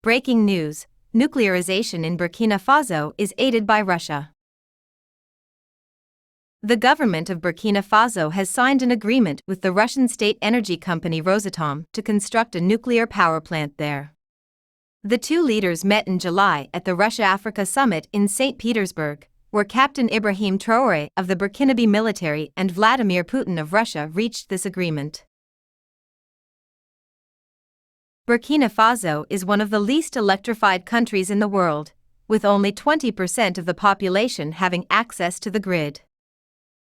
Breaking news: nuclearization in Burkina Faso is aided by Russia. The government of Burkina Faso has signed an agreement with the Russian state energy company Rosatom to construct a nuclear power plant there. The two leaders met in July at the Russia-Africa Summit in St. Petersburg, where Captain Ibrahim Traoré of the Burkinabe military and Vladimir Putin of Russia reached this agreement. Burkina Faso is one of the least electrified countries in the world, with only 20% of the population having access to the grid.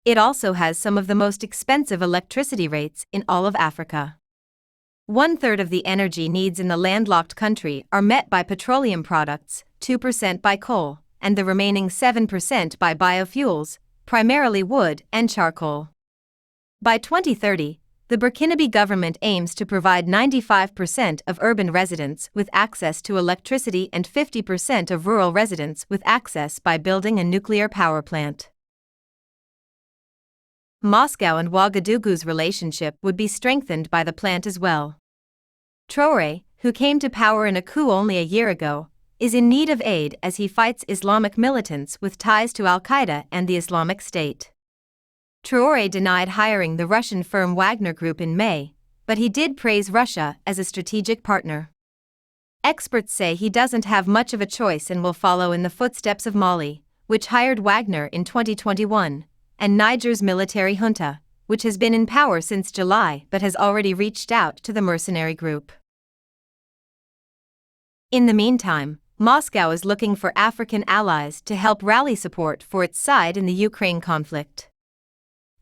It also has some of the most expensive electricity rates in all of Africa. 1/3 of the energy needs in the landlocked country are met by petroleum products, 2% by coal, and the remaining 7% by biofuels, primarily wood and charcoal. By 2030, the Burkinabe government aims to provide 95% of urban residents with access to electricity and 50% of rural residents with access by building a nuclear power plant. Moscow and Ouagadougou's relationship would be strengthened by the plant as well. Traoré, who came to power in a coup only a year ago, is in need of aid as he fights Islamic militants with ties to Al-Qaeda and the Islamic State. Traoré denied hiring the Russian firm Wagner Group in May, but he did praise Russia as a strategic partner. Experts say he doesn't have much of a choice and will follow in the footsteps of Mali, which hired Wagner in 2021, and Niger's military junta, which has been in power since July but has already reached out to the mercenary group. In the meantime, Moscow is looking for African allies to help rally support for its side in the Ukraine conflict.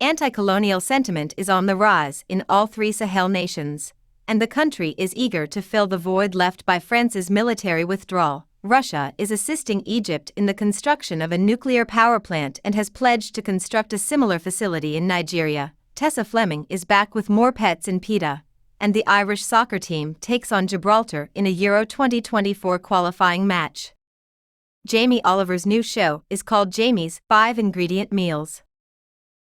Anti-colonial sentiment is on the rise in all three Sahel nations, and the country is eager to fill the void left by France's military withdrawal. Russia is assisting Egypt in the construction of a nuclear power plant and has pledged to construct a similar facility in Nigeria. Tessa Fleming is back with more pets in PETA, and the Irish soccer team takes on Gibraltar in a Euro 2024 qualifying match. Jamie Oliver's new show is called Jamie's 5-Ingredient Meals.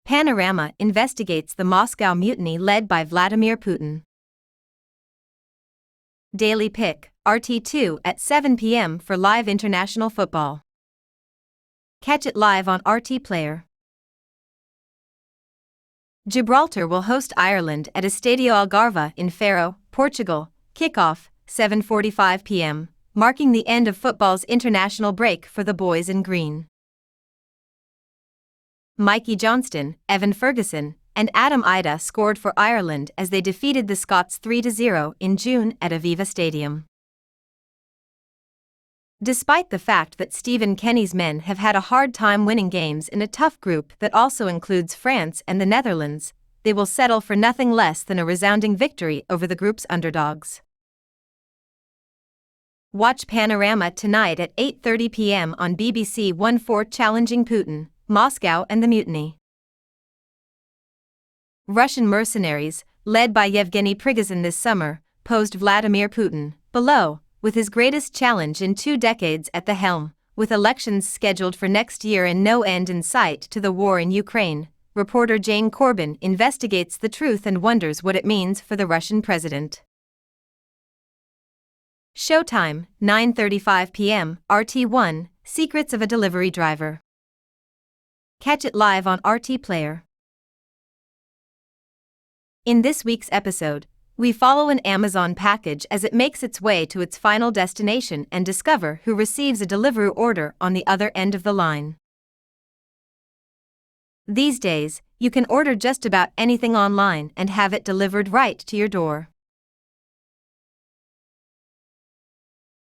Panorama investigates the Moscow mutiny led by Vladimir Putin. Daily Pick, RT2 at 7 p.m. for live international football. Catch it live on RT Player. Gibraltar will host Ireland at Estadio Algarve in Faro, Portugal. Kickoff, 7:45 p.m., marking the end of football's international break for the boys in green. Mikey Johnston, Evan Ferguson, and Adam Ida scored for Ireland as they defeated the Scots 3-0 in June at Aviva Stadium. Despite the fact that Stephen Kenny's men have had a hard time winning games in a tough group that also includes France and the Netherlands, they will settle for nothing less than a resounding victory over the group's underdogs. Watch Panorama tonight at 8:30 p.m. on BBC One for Challenging Putin, Moscow and the Mutiny. Russian mercenaries, led by Yevgeny Prigozhin this summer, posed Vladimir Putin, below, with his greatest challenge in 2 decades at the helm, with elections scheduled for next year and no end in sight to the war in Ukraine. Reporter Jane Corbin investigates the truth and wonders what it means for the Russian president. Showtime, 9:35 p.m., RT1, Secrets of a Delivery Driver. Catch it live on RT Player. In this week's episode, we follow an Amazon package as it makes its way to its final destination and discover who receives a delivery order on the other end of the line. These days, you can order just about anything online and have it delivered right to your door.